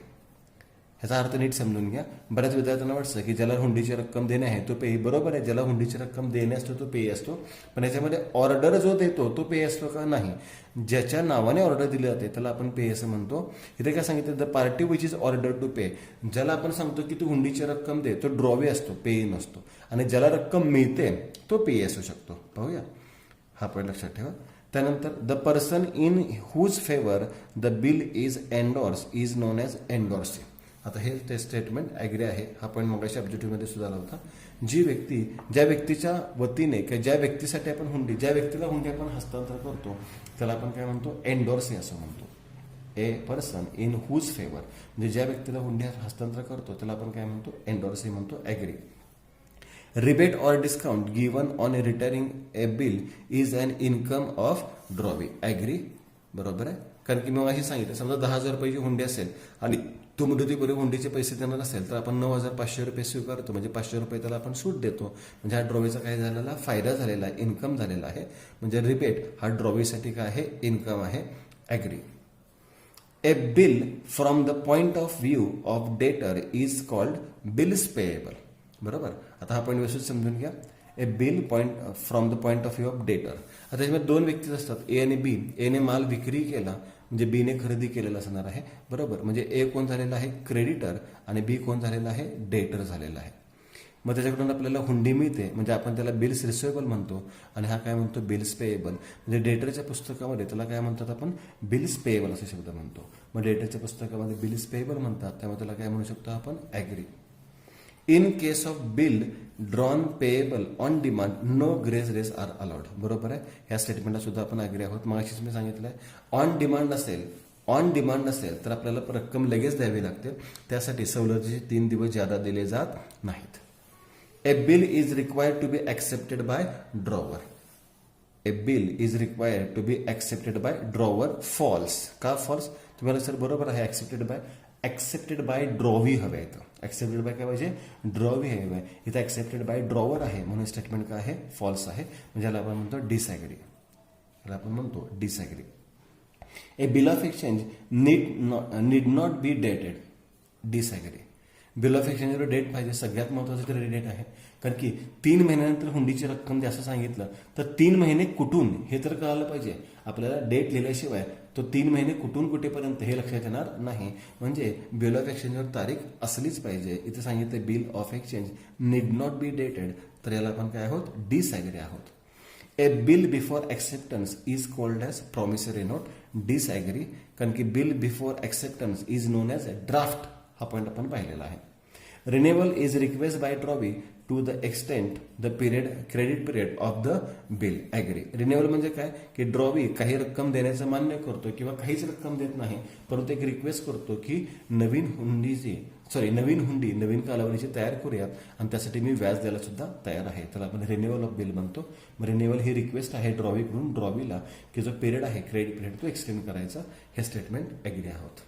ह्याचा अर्थ नीट समजून घ्या. बऱ्याच विद्यार्थ्यांना वाटतं की ज्याला हुंडीची रक्कम देणे आहे तो पे. बरोबर आहे, ज्याला हुंडीची रक्कम देणे असतो तो पे असतो, पण याच्यामध्ये ऑर्डर जो देतो तो पे असतो का, नाही. ज्याच्या नावाने ऑर्डर दिली जाते त्याला आपण पे असं म्हणतो. इथे काय सांगितलं, the party which is order to pay. ज्याला आपण सांगतो की तू हुंडीची रक्कम दे तो ड्रॉवी असतो, पे नसतो. आणि ज्याला रक्कम मिळते तो पे असू शकतो. पाहूया, हा पॉईंट लक्षात ठेवा. त्यानंतर the person in whose favour the bill is endorse is known as endorsee. आता हे ते स्टेटमेंट ॲग्री आहे. हा पॉईंट मगाशी ऑब्जेक्टिव्हमध्ये सुद्धा आला होता. जी व्यक्ती, ज्या व्यक्तीच्या वतीने किंवा ज्या व्यक्तीसाठी आपण हुंडी, ज्या व्यक्तीला हुंडी आपण हस्तांतर करतो त्याला आपण काय म्हणतो, एन्डॉर्सी असं म्हणतो. A person in whose favour, म्हणजे ज्या व्यक्तीला हुंडी हस्तांतर करतो त्याला आपण काय म्हणतो, एन्डॉर्सी म्हणतो. Agree. Rebate or discount given on returning a bill is an income of drawee. Agree. बरोबर आहे, कारण की मग अशी सांगितलं, समजा 10,000 रुपयाची हुंडी असेल आणि तो मुदतीपूर्वी हुंडीचे पैसे देणार असेल तर आपण 9,500 रुपये स्वीकारतो, म्हणजे 500 रुपये त्याला आपण सूट देतो. म्हणजे हा ड्रॉवीचा काय झालेला, फायदा झालेला आहे, इन्कम झालेला आहे. म्हणजे रिबेट हा ड्रॉवीसाठी काय आहे, इन्कम आहे. Agree. A bill from the point of view of debtor is called bills payable. बरोबर. आता हा पॉईंट व्यवस्थित समजून घ्या. A bill point from the point of view of debtor. आता त्याच्यामध्ये दोन व्यक्तीच असतात, ए आणि बी. एने माल विक्री केला म्हणजे बीने खरेदी केलेला असणार आहे. बरोबर. म्हणजे ए कोण झालेला आहे, क्रेडिटर, आणि बी कोण झालेला आहे, डेटर झालेला आहे. मग त्याच्याकडून आपल्याला हुंडी मिळते म्हणजे आपण त्याला बिल्स रिसिवेबल म्हणतो आणि हा काय म्हणतो, बिल्स पेएबल. म्हणजे डेटरच्या पुस्तकामध्ये त्याला काय म्हणतात आपण, बिल्स पेएबल असे शब्द म्हणतो. मग डेटरच्या पुस्तकामध्ये बिल्स पेएबल म्हणतात, त्यामुळे त्याला काय म्हणू शकतो आपण, agree. In case of bill drawn payable on demand no grace days are allowed. बरोबर आहे, ह्या स्टेटमेंटला सुद्धा आपण ॲग्री आहोत. मगाशीच मी सांगितलं आहे, ऑन डिमांड असेल तर आपल्याला रक्कम लगेच द्यावी लागते, त्यासाठी सवलतीचे 3 दिवस ज्यादा दिले जात नाहीत. A bill is required to be accepted by drawer. A bill is required to be accepted by drawer. False. का फॉल्स, तुम्हाला सर बरोबर आहे, ॲक्सेप्टेड बाय ड्रॉवी हवे इथं. ॲक्सेप्टेड बाय काय पाहिजे, ड्रॉवी हवे आहे. इथं ॲक्सेप्टेड बाय ड्रॉवर आहे म्हणून स्टेटमेंट काय आहे, फॉल्स आहे. म्हणजे याला आपण म्हणतो disagree. A bill of exchange need not be dated. Disagree. Bill of एक्सचेंजवर डेट पाहिजे, सगळ्यात महत्त्वाचं तर डेट आहे. कारण की 3 महिन्यानंतर हुंडीची रक्कम द्या असं सांगितलं तर 3 महिने कुठून हे तर कळालं पाहिजे. आपल्याला डेट लिहिल्याशिवाय तो 3 महिने कुठून कुठेपर्यंत हे लक्षात येणार नाही. म्हणजे बिल ऑफ एक्सचेंजवर तारीख असलीच पाहिजे. इथे सांगितलं bill of exchange need not be dated, तर याला आपण काय आहोत, डिसॲग्री आहोत. A bill before acceptance is called as promissory note. Disagree, कारण की bill before acceptance is known as draft. हा पॉईंट आपण पाहिलेला आहे. Renewal is request by drawee to the extent the credit period of the bill. Agree. Renewal म्हणजे काय, की ड्रॉवी काही रक्कम देण्याचं मान्य करतो किंवा काहीच रक्कम देत नाही, परंतु एक रिक्वेस्ट करतो की नवीन हुंडी नवीन कालावधीची तयार करूयात आणि त्यासाठी मी व्याज द्यायला सुद्धा तयार आहे. त्याला आपण रिन्युअल ऑफ बिल म्हणतो. मग रिन्युअल ही रिक्वेस्ट आहे ड्रॉवीकडून ड्रॉवीला की जो पिरियड आहे क्रेडिट पिरियड तो एक्सटेंड करायचा. हे स्टेटमेंट ॲग्री आहोत.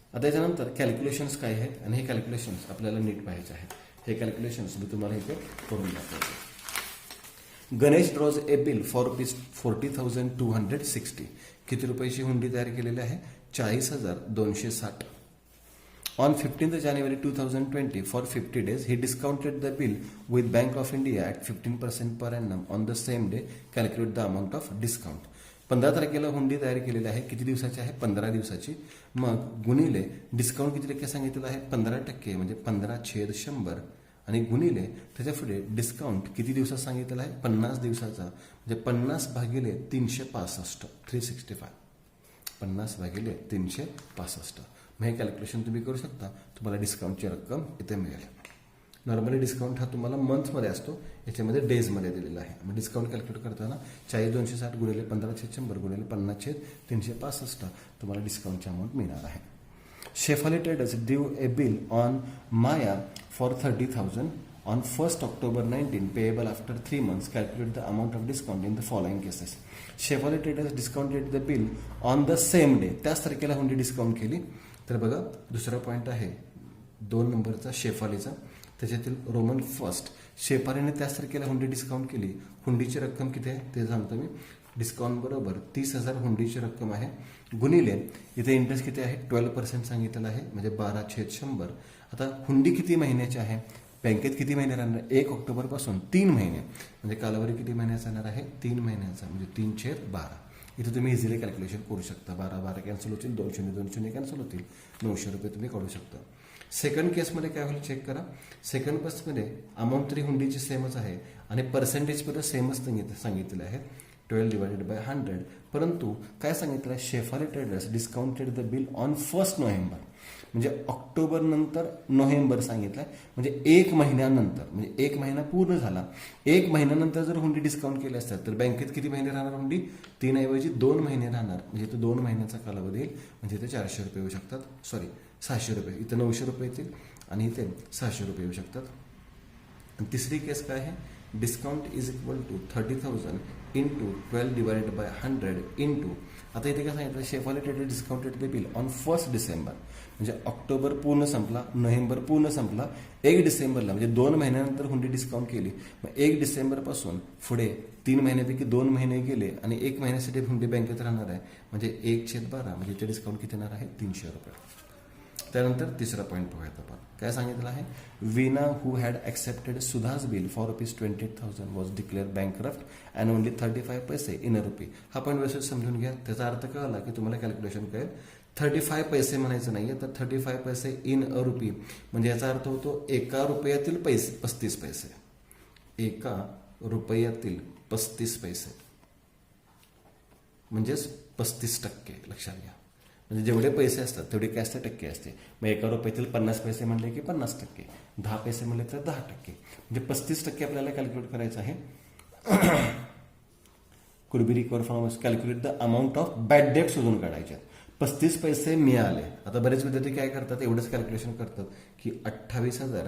आता त्याच्यानंतर कॅल्क्युलेशन्स काय आहेत आणि हे कॅल्क्युलेशन्स आपल्याला नीट पाहायचे आहेत. हे कॅल्क्युलेशन्स मी तुम्हाला इथे करून दाखवतो. Ganesh draws a bill for rupees 40,260. किती रुपयाची हुंडी तयार केलेली आहे, 40,260. On 15th January 2020, for 50 days, he discounted the bill with Bank of India at 15% per annum. On the same day, calculate the amount of discount. 15 तारखेला हुंडी तयार केलेली आहे. किती दिवसाची आहे? 15 दिवसाची. मग गुणिले डिस्काउंट किती टक्के सांगितलेलं आहे? 15%, म्हणजे 15/100 आणि गुणिले त्याच्या पुढे डिस्काउंट किती दिवसात सांगितलेलं आहे? 50 दिवसाचा, म्हणजे 50 भागिले 365, 365. 50 भागिले 365. मग हे कॅल्क्युलेशन तुम्ही करू शकता. तुम्हाला डिस्काउंटची रक्कम इथे मिळेल. नॉर्मली डिस्काउंट हा तुम्हाला मंथमध्ये असतो, याच्यामध्ये डेजमध्ये दिलेला आहे. मग डिस्काउंट कॅल्क्युलेट करताना 40,260 गुणिले 15/100 गुणिले 50/365 तुम्हाला डिस्काउंटची अमाऊंट मिळणार आहे. Shefali traders drew a bill on Maya for 30,000 on 1st October 19, payable after 3 months. Calculate the amount of discount in the following cases. Shefali traders discounted the bill on the same day. त्याच तारखेला हुंडी डिस्काउंट केली. तर बघा, दुसरा पॉईंट आहे 2 नंबरचा शेफालीचा, त्याच्यातील रोमन फर्स्ट. शेफालीने त्याच तारखेला हुंडी डिस्काउंट केली. हुंडीची रक्कम किती आहे ते सांगतो मी. डिस्काउंट बरोबर 30,000 हुंडीची रक्कम आहे, गुणिले इथे इंटरेस्ट किती आहे? 12% सांगितलेलं आहे, म्हणजे 12/100. आता हुंडी किती महिन्याची आहे? बँकेत किती महिने राहणार? 1 ऑक्टोबरपासून 3 महिने, म्हणजे कालावधी किती महिन्याचा राहणार आहे? 3 महिन्याचा, म्हणजे 3/12. इथे तुम्ही इझिली कॅल्क्युलेशन करू शकता. 12 कॅन्सल होतील, 2 कॅन्सल होतील, 900 रुपये तुम्ही काढू शकता. सेकंड केसमध्ये काय होईल चेक करा. सेकंड केसमध्ये अमाऊंट तरी हुंडीची सेमच आहे आणि पर्सेंटेज पण सेमच सांगितलेले आहे, 12/100. परंतु काय सांगितलं आहे? Shefali traders discounted the bill on 1 November, म्हणजे ऑक्टोबर नंतर नोव्हेंबर सांगितलंय, म्हणजे 1 महिन्यानंतर, म्हणजे 1 महिना पूर्ण झाला. 1 महिन्यानंतर जर हुंडी डिस्काउंट केली असतात तर बँकेत किती महिने राहणार हुंडी? 3 ऐवजी 2 महिने राहणार, म्हणजे इथे 2 महिन्याचा कालावधी येईल, म्हणजे इथे 400 रुपये येऊ शकतात. सॉरी, 600 रुपये. इथे 900 रुपये येतील आणि इथे 600 रुपये येऊ शकतात. आणि तिसरी केस काय आहे? Discount is equal to 30,000 into 12/100 into, आता इथे काय सांगितलं? Shefali traders discounted the bill on 1 December, म्हणजे ऑक्टोबर पूर्ण संपला, नोव्हेंबर पूर्ण संपला, 1 डिसेंबरला, म्हणजे 2 महिन्यानंतर हुंडी डिस्काउंट केली. मग 1 डिसेंबरपासून पुढे 3 महिन्यापैकी 2 महिने गेले आणि 1 महिन्यासाठी हुंडी बँकेत राहणार आहे, म्हणजे 1/12, म्हणजे इथे डिस्काउंट किती येणार आहे? 300 रुपये. त्यानंतर तिसरा पॉईंट पाहूयात आपण. काय सांगितलं आहे? Veena who had accepted Sudha's bill for ₹28,000 was declare bankrupt and only 35 पैसे इन अ रुपी. हा पॉईंट व्यवस्थित समजून घ्या. त्याचा अर्थ कळला की तुम्हाला कॅल्क्युलेशन कळेल. 35 पैसे म्हणायचं नाहीये, तर 35 पैसे इन अ रुपी, म्हणजे याचा अर्थ होतो 1 रुपयातील पैसे 35 पैसे. 1 रुपयातील 35 पैसे म्हणजेच 35%. लक्षात घ्या, म्हणजे जेवढे पैसे असतात तेवढे काय असते? टक्के असते. मग 1 रुपयातील 50 पैसे म्हणले की 50%, 10 पैसे म्हणले तर 10%, म्हणजे 35% आपल्याला कॅल्क्युलेट करायचं आहे. Could be recover from calculate the amount of bad debt शोधून काढायचे. 35 पैसे मिळाले. आता बरेच विद्यार्थी काय करतात? एवढंच कॅल्क्युलेशन करतात की 28,000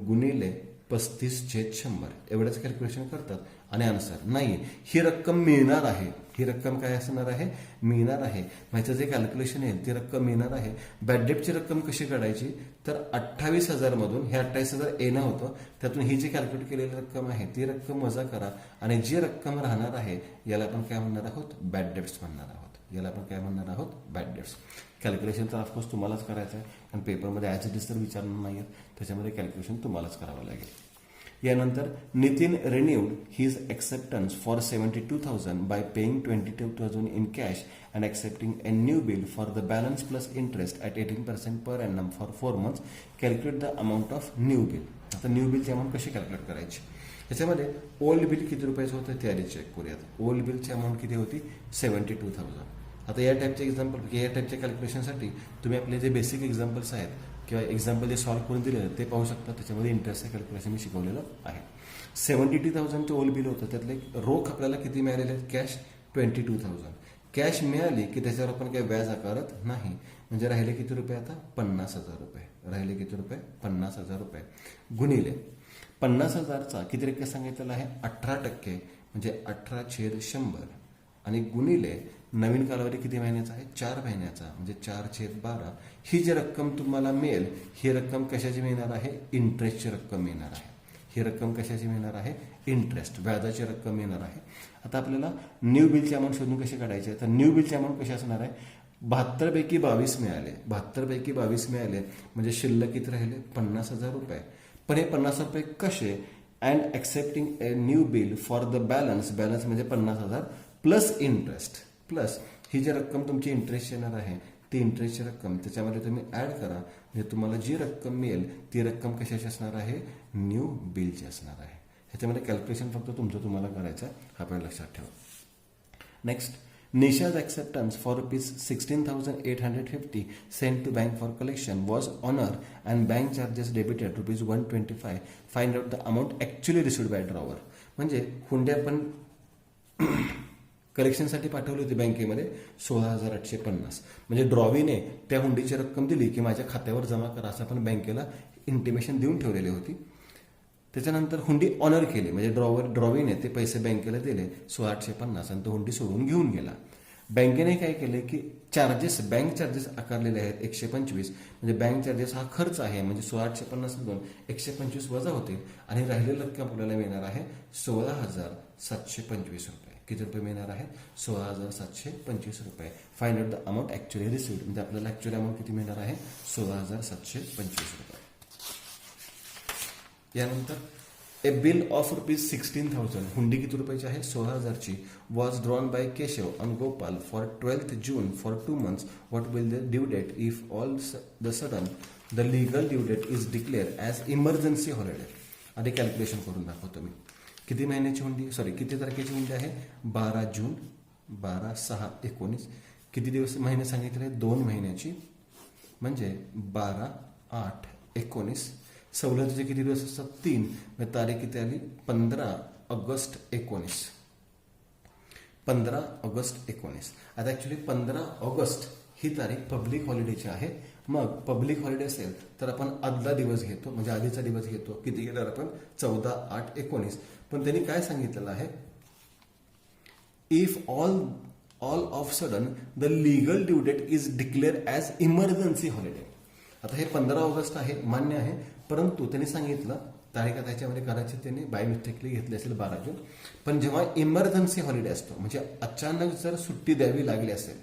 गुणिले 35/100 एवढंच कॅल्क्युलेशन करतात आणि आन्सर नाही. ही रक्कम मिळणार आहे. ही रक्कम काय असणार आहे? मिळणार आहे. माझं जे कॅल्क्युलेशन आहे ती रक्कम मिळणार आहे. बॅड डेटची रक्कम कशी काढायची? तर 28,000 मधून हे 28,000 येणं होतं, त्यातून ही जी कॅल्क्युलेट केलेली रक्कम आहे ती रक्कम वजा करा आणि जी रक्कम राहणार आहे याला आपण काय म्हणणार आहोत? बॅड डेट्स म्हणणार आहोत. याला आपण काय म्हणणार आहोत? Bad debts. कॅल्क्युलेशन तर ऑफकोर्स तुम्हालाच करायचं आहे, कारण पेपरमध्ये ॲज इट इज तर विचारणार नाही आहेत, त्याच्यामध्ये कॅल्क्युलेशन तुम्हालाच करावं लागेल. यानंतर Nitin renewed his acceptance for 72,000 bye paying 22,000 in cash and accepting a new bill for the balance plus interest at 18% per annum for 4 months. Calculate the amount of new bill. आता न्यू बिलची अमाऊंट कशी कॅल्क्युलेट करायची? याच्यामध्ये ओल्ड बिल किती रुपयाचं होतं ते आधी चेक करूयात. ओल्ड बिलची अमाऊंट किती होती? 72,000. आता या टाईपचे एक्झाम्पल, या टाईपच्या कॅल्क्युलेशनसाठी तुम्ही आपले जे बेसिक एक्झाम्पल्स आहेत किंवा एक्झाम्पल जे सॉल्व्ह करून दिले ते पाहू शकता. त्याच्यामध्ये इंटरेस्टचं कॅल्क्युलेशन मी शिकवलेलं आहे. 72,000 ते ओल्ड बिल होतं, त्यातले रोख आपल्याला किती मिळालेले आहेत? कॅश 22,000. कॅश मिळाली की त्याच्यावर आपण काही व्याज आकारत नाही, म्हणजे राहिले किती रुपये? आता 50,000 रुपये. राहिले किती रुपये? 50,000 रुपये. गुणिले 50,000चा किती टक्के सांगितलेला आहे? 18%, म्हणजे 18/100 आणि गुणिले नवीन कालावधी किती महिन्याचा आहे? 4 महिन्याचा, म्हणजे 4/12. ही जी रक्कम तुम्हाला मिळेल ही रक्कम कशाची मिळणार आहे? इंटरेस्टची रक्कम मिळणार आहे. ही रक्कम कशाची मिळणार आहे? इंटरेस्ट, व्याजाची रक्कम मिळणार आहे. आता आपल्याला न्यू बिलची अमाऊंट शोधून कशी काढायची आहे? तर न्यू बिलची अमाऊंट कशी असणार आहे? 72 पैकी 22 मिळाले. 72 पैकी 22 मिळाले म्हणजे शिल्लक किती राहिले? 50,000 रुपये. पण हे 50,000 रुपये कसे? And accepting a new bill for the balance म्हणजे 50,000 प्लस इंटरेस्ट, प्लस ही जी रक्कम तुमची इंटरेस्ट येणार आहे ती इंटरेस्टची रक्कम त्याच्यामध्ये तुम्ही ऍड करा, म्हणजे तुम्हाला जी रक्कम मिळेल ती रक्कम कशाची असणार आहे? न्यू बिलची असणार आहे. ह्याच्यामध्ये कॅल्क्युलेशन फक्त तुमचं तुम्हाला करायचं आहे, हा पण लक्षात ठेवा. Next, Nisha's acceptance for rupees 16,850 sent to bank for collection was honored and bank charges debited rupees 125. Find out the amount actually received by drawer. म्हणजे हुंडे आपण कलेक्शनसाठी पाठवली होती बँकेमध्ये 16,850. म्हणजे ड्रॉवीने त्या हुंडीची रक्कम दिली की माझ्या खात्यावर जमा करा असं आपण बँकेला इंटिमेशन देऊन ठेवलेली होती. त्याच्यानंतर हुंडी ऑनर केली, म्हणजे ड्रॉवीने ते पैसे बँकेला दिले 16,850 आणि तो हुंडी सोडून घेऊन गेला. बँकेने काय केले की बँक चार्जेस आकारलेले आहेत 125, म्हणजे बँक चार्जेस हा खर्च आहे, म्हणजे 16,850 मधून 125 वजा होतील आणि राहिलेली रक्कम आपल्याला मिळणार आहे 16,725 रुपये. किती रुपये मिळणार आहे? 16,725 रुपये. Find out the amount actually received, म्हणजे आपल्याला ऍक्च्युअली अमाऊंट किती मिळणार आहे? 16,725 रुपये. यानंतर ए बिल ऑफ रुपीज 16,000, हुंडी किती रुपयाची आहे? 16,000ची, was drawn by Keshav on Gopal for 12th June for 2 months. What will the due date if all the sudden the legal due date is declare as emergency holiday. आधी कॅल्क्युलेशन करून दाखवतो मी. किती महिन्याची हुंडी, किती तारखेची हुंडी आहे? 12 जून, 12/6/19. किती दिवस महिने सांगितले? 2 महिन्याची, म्हणजे 12/8/19. सवलतीचे किती दिवस असतात? 3. तारीख किती आली? 15 ऑगस्ट 19. 15 ऑगस्ट 19. आता ऍक्च्युली 15 ऑगस्ट ही तारीख पब्लिक हॉलिडेची आहे. मग पब्लिक हॉलिडे असेल तर आपण आदला दिवस घेतो, म्हणजे आधीचा दिवस घेतो. किती घेणार आपण? 14/8/19. पण त्यांनी काय सांगितलेलं आहे? If all of sudden the legal due date is declare as emergency holiday. आता हे 15 ऑगस्ट आहे, मान्य आहे, परंतु त्यांनी सांगितलं तारीख त्याच्यामध्ये कदाचित त्यांनी बाय मिस्टेकली घेतली असेल 12 जून. पण जेव्हा इमर्जन्सी हॉलिडे असतो, म्हणजे अचानक जर सुट्टी द्यावी लागली असेल,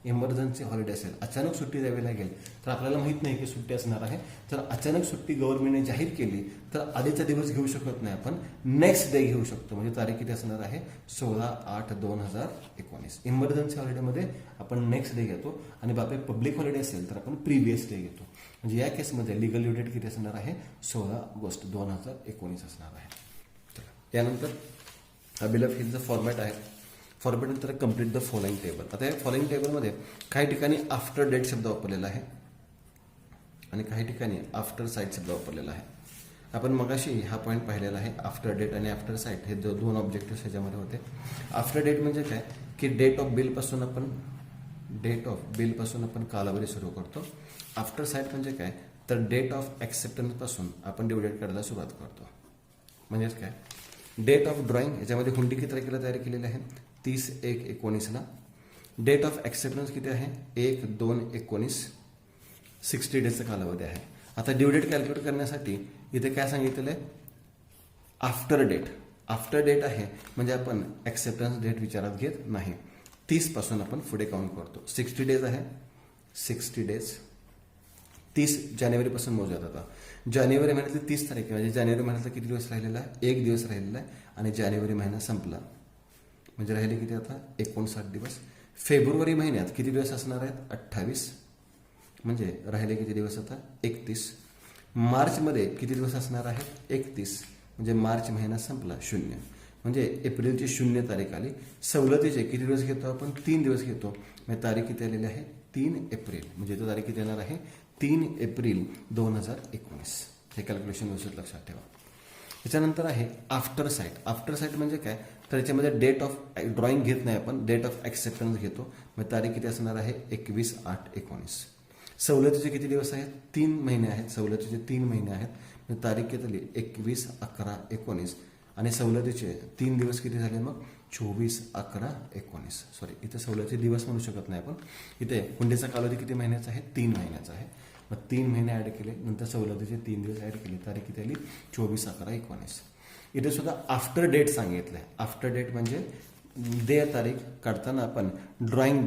इमर्जन्सी हॉलिडे असेल, अचानक सुट्टी द्यावी लागेल, तर आपल्याला माहित नाही की सुट्टी असणार आहे. जर अचानक सुट्टी गव्हर्नमेंटने जाहीर केली तर आधीचा दिवस घेऊ शकत नाही, आपण नेक्स्ट डे घेऊ शकतो. म्हणजे तारीख किती असणार आहे? 16/8/2019. इमर्जन्सी हॉलिडेमध्ये आपण नेक्स्ट डे घेतो आणि बाबा पब्लिक हॉलिडे असेल तर आपण प्रिव्हियस डे घेतो. म्हणजे या केसमध्ये लिगल ड्यू डेट किती असणार आहे? 16 ऑगस्ट 2019 असणार आहे. यानंतर हा बिल ऑफ हिलचं फॉर्मॅट आहे. फॉर्मॅट नंतर कम्प्लीट द फॉलोइंग टेबल. आता या फॉलोइंग टेबलमध्ये काही ठिकाणी आफ्टर डेट शब्द वापरलेला आहे आणि काही ठिकाणी आफ्टर साईट शब्द वापरलेला आहे. आपण मगाशी हा पॉईंट पाहिलेला आहे. आफ्टर डेट आणि आफ्टर साईट हे 2 ऑब्जेक्टिव्ह ह्याच्यामध्ये होते. आफ्टर डेट म्हणजे काय की डेट ऑफ बिलपासून आपण कालावधी सुरू करतो. आफ्टर साईट म्हणजे काय तर डेट ऑफ ऍक्सेप्टन्स पासून आपण ड्यू डेट काढायला सुरुवात करतो. म्हणजेच काय डेट ऑफ ड्रॉइंग, याच्यामध्ये हुंडी किती तारखेला तयार केलेली आहे? 30/1/19ला. डेट ऑफ ऍक्सेप्टन्स किती आहे? 1/2/19. 60 डेजचा कालावधी आहे. आता ड्यू डेट कॅल्क्युलेट करण्यासाठी इथे काय सांगितलेलं आहे? After date. आफ्टर डेट आहे म्हणजे आपण ऍक्सेप्टन्स डेट विचारात घेत नाही. 30 पासून आपण पुढे काउंट करतो. 60 डेज आहे. 60 डेज 30 जानेवारीपासून मोजूयात. आता जानेवारी महिन्यातली 30 तारीख म्हणजे जानेवारी महिन्यातला किती दिवस राहिलेला आहे? 1 दिवस राहिलेला आहे आणि जानेवारी महिना संपला, म्हणजे राहिले किती आता? 59 दिवस. फेब्रुवारी महिन्यात किती दिवस असणार आहेत? 28, म्हणजे राहिले किती दिवस आता? 31. मार्चमध्ये किती दिवस असणार आहेत? 31, म्हणजे मार्च महिना संपला 0, म्हणजे एप्रिलची 0 तारीख आली. सवलतीचे किती दिवस घेतो आपण? 3 दिवस घेतो. म्हणजे तारीख किती आलेली आहे? 3 एप्रिल, म्हणजे इथं तारीख किती येणार आहे? 3 एप्रिल 2019. हे कॅल्क्युलेशन व्यवस्थित लक्षात ठेवा. त्याच्यानंतर आहे आफ्टर साईट. आफ्टर साईट म्हणजे काय तर याच्यामध्ये डेट ऑफ ड्रॉइंग घेत नाही आपण, डेट ऑफ ऍक्सेप्टन्स घेतो. मग तारीख किती असणार आहे? 21/8/19. सवलतीचे किती दिवस आहेत? 3 महिने आहेत. सवलतीचे 3 महिने आहेत. म्हणजे तारीख किती झाली? 21/11/19 आणि सवलतीचे 3 दिवस किती झाले? मग 24/11/19. सॉरी, इथे सवलतीचे दिवस म्हणू शकत नाही आपण. इथे हुंडीचा कालावधी किती महिन्याचा आहे? 3 महिन्याचा आहे. मग 3 महिने ऍड केले, नंतर सवलतीचे 3 दिवस ऍड केले, तारीख किती आली? 24/11/19. इथे सुद्धा आफ्टर डेट सांगितलंय. आफ्टर डेट म्हणजे दे तारीख काढताना आपण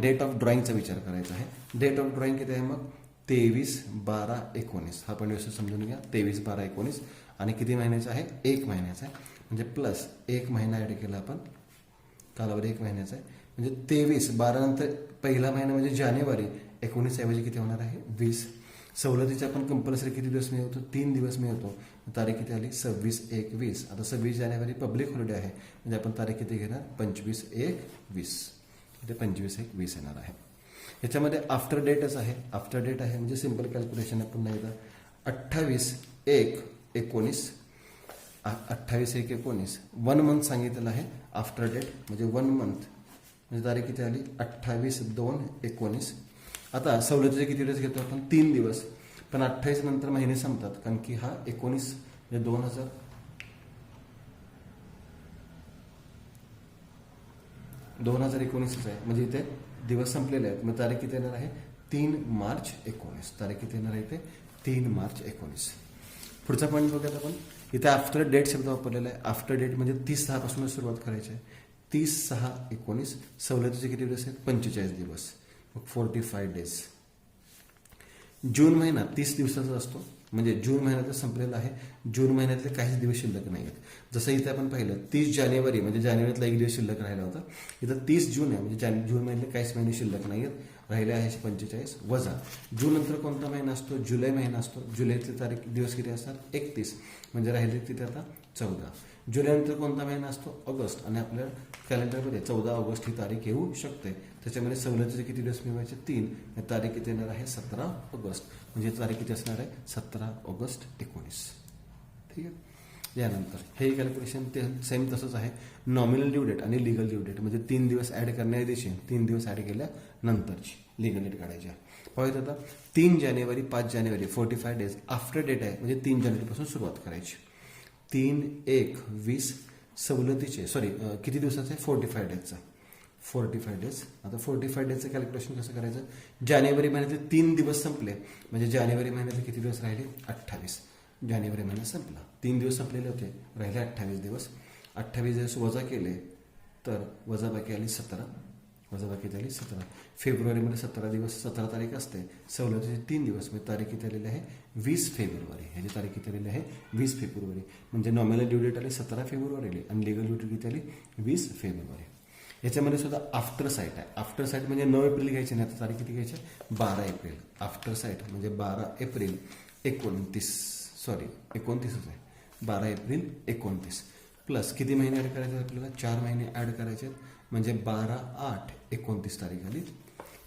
डेट ऑफ ड्रॉइंगचा विचार करायचा आहे. डेट ऑफ ड्रॉइंग किती आहे मग 23/12/19. हा पण व्यवस्थित समजून घ्या. 23/12/19 आणि किती महिन्याचा आहे 1 महिन्याचा आहे. म्हणजे प्लस 1 महिना ॲड केला आपण, कालावधी 1 महिन्याचा आहे. म्हणजे 23/12 नंतर पहिला महिना म्हणजे जानेवारी 19 ऐवजी किती होणार आहे 20. सवलतीचे आपण कंपल्सरी किती दिवस मिळवतो 3 दिवस मिळवतो. तारीख किती आली 26/1/20. आता 26 जानेवारी पब्लिक हॉलिडे आहे म्हणजे आपण तारीख किती घेणार 25/1/20. इथे 25/1/20 येणार आहे. याच्यामध्ये आफ्टर डेटच आहे. आफ्टर डेट आहे म्हणजे सिंपल कॅल्क्युलेशन आपण नाही तर 28/1/19. 28/1/19 1 मंथ सांगितलेलं आहे. आफ्टर डेट म्हणजे 1 मंथ म्हणजे तारीख किती आली 28/2/19. आता सवलतीचे किती दिवस घेतो आपण 3 दिवस. पण 28 नंतर महिने संपतात कारण की हा 19 म्हणजे 2019 आहे. म्हणजे इथे दिवस संपलेले आहेत. मग तारीख किती येणार आहे 3/मार्च/19. तारीख किती येणार आहे इथे 3/मार्च/19. पुढचा पॉईंट बघूयात आपण. इथे आफ्टर डेट शब्द वापरलेला आहे. आफ्टर डेट म्हणजे 30/6 पासूनच सुरुवात करायची आहे. 30/6/19. सवलतीचे किती दिवस आहेत 45 दिवस. मग 45 डेज. जून महिना 30 दिवसाचा असतो म्हणजे जून महिन्यात संपलेला आहे. जून महिन्यातले काहीच दिवस शिल्लक नाही आहेत. जसं इथे आपण पाहिलं 30 जानेवारी म्हणजे जानेवारीतला 1 दिवस शिल्लक राहिला होता. इथं 30 जून आहे म्हणजे जून महिन्यातले काहीच महिने शिल्लक नाही आहेत. राहिले आहे 45 वजा. जून नंतर कोणता महिना असतो जुलै महिना असतो. जुलैतले तारीख दिवस किती असतात 31 म्हणजे राहिले तिथे आता 14. जुलैनंतर कोणता महिना असतो ऑगस्ट आणि आपल्या कॅलेंडरमध्ये 14 ऑगस्ट ही तारीख येऊ शकते. त्याच्यामध्ये सवलतीचे किती दिवस मिळवायचे 3. तारीख किती येणार आहे 17 ऑगस्ट म्हणजे तारीख किती असणार आहे 17 ऑगस्ट 19. ठीक आहे. यानंतर हे कॅल्क्युलेशन ते सेम तसंच आहे. नॉमिनल ड्यू डेट आणि लिगल ड्यू डेट म्हणजे 3 दिवस ॲड करण्या दिवशी 3 दिवस ॲड केल्यानंतरची लिगल डेट काढायची आहे. पाहूयात आता 3 जानेवारी 5 जानेवारी 45 डेज आफ्टर डेट आहे म्हणजे 3 जानेवारीपासून सुरुवात करायची. 3/1/20 सवलतीचे किती दिवसाचं आहे 45 डेजचा 45 डेज. आता 45 डेजचं कॅल्क्युलेशन कसं करायचं. जानेवारी महिन्यातले 3 दिवस संपले म्हणजे जानेवारी महिन्यातले किती दिवस राहिले 28. जानेवारी महिना संपला 3 दिवस संपलेले होते राहिले 28 दिवस. 28 दिवस वजा केले तर वजाबाकी आली 17. फेब्रुवारीमध्ये 17 दिवस 17 तारीख असते. सवलतीचे 3 दिवस म्हणजे तारीख किती आलेली आहे 20 फेब्रुवारी. ह्याची तारीख किती आलेली आहे 20 फेब्रुवारी म्हणजे नॉमिनल ड्यू डेट आली 17 फेब्रुवारी आणि लिगल ड्यू डेट किती आली 20 फेब्रुवारी. याच्यामध्ये सुद्धा आफ्टर साईट आहे. आफ्टर साईट म्हणजे 9 एप्रिल घ्यायची नाही तर तारीख किती घ्यायची 12 एप्रिल. आफ्टर साईट म्हणजे 12 एप्रिल 29 आहे 12 एप्रिल 29 प्लस किती महिने ॲड करायचे आपल्याला 4 महिने ॲड करायचे म्हणजे 12/8/29 तारीख आली.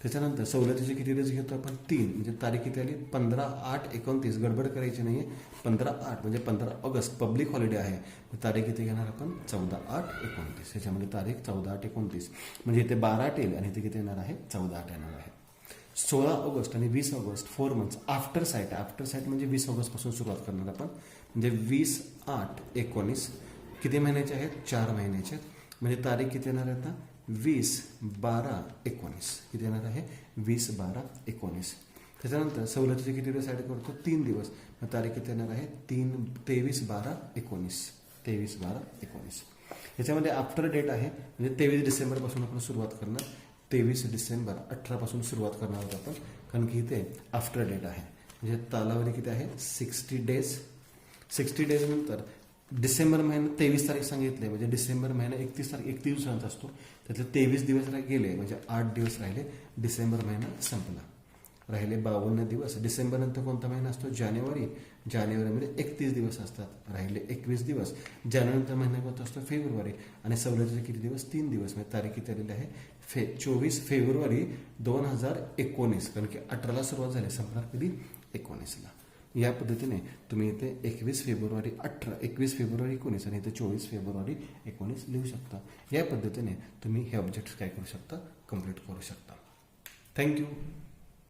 त्याच्यानंतर सवलतीचे किती दिवस घेतो आपण 3 म्हणजे तारीख किती आली 15/8/29. गडबड करायची नाही आहे 15/8 म्हणजे 15 ऑगस्ट पब्लिक हॉलिडे आहे. तारीख किती घेणार आपण 14/8/29. ह्याच्यामध्ये तारीख 14/8/29 म्हणजे इथे 12 येईल आणि इथे किती येणार आहे 14/8 येणार आहे. 16 ऑगस्ट आणि 20 ऑगस्ट 4 मंथ्स आफ्टर साईट आहे. आफ्टर साईट म्हणजे 20 ऑगस्टपासून सुरुवात करणार आपण म्हणजे 20/8/19 किती महिन्याचे आहेत 4 महिन्याचे म्हणजे तारीख किती येणार आहे आता 20/12/19 किती येणार आहे 20/12/19. त्याच्यानंतर सवलतीचे किती दिवस ॲड करतो 3 दिवस मग तारीख किती येणार आहे 23/12/19 23/12/19. याच्यामध्ये आफ्टर डेट आहे म्हणजे 23 डिसेंबरपासून आपण सुरुवात करणार. 23 डिसेंबर 18 पासून सुरुवात करणार आहोत आपण कारण की इथे आफ्टर डेट आहे म्हणजे कालावधी किती आहे 60 डेज. 60 डेज नंतर डिसेंबर महिना 23 तारीख सांगितले म्हणजे डिसेंबर महिना 31 दिवसांचा असतो. त्यातले 23 दिवस गेले म्हणजे 8 दिवस राहिले. डिसेंबर महिना संपला राहिले 52 दिवस. डिसेंबर नंतर कोणता महिना असतो जानेवारीमध्ये 31 दिवस असतात राहिले 21 दिवस. जानेवारीनंतर महिना कोणता असतो फेब्रुवारी आणि सवलतीचे किती दिवस 3 दिवस म्हणजे तारीख किती आलेली आहे 24 फेब्रुवारी 2019 कारण की 18ला सुरुवात झाली संपणार कधी 19ला. या पद्धतीने तुम्ही इथे 21 फेब्रुवारी 19 आणि इथे 24 फेब्रुवारी 19 लिहू शकता. या पद्धतीने तुम्ही हे ऑब्जेक्ट्स काय करू शकता कंप्लीट करू शकता. थँक्यू.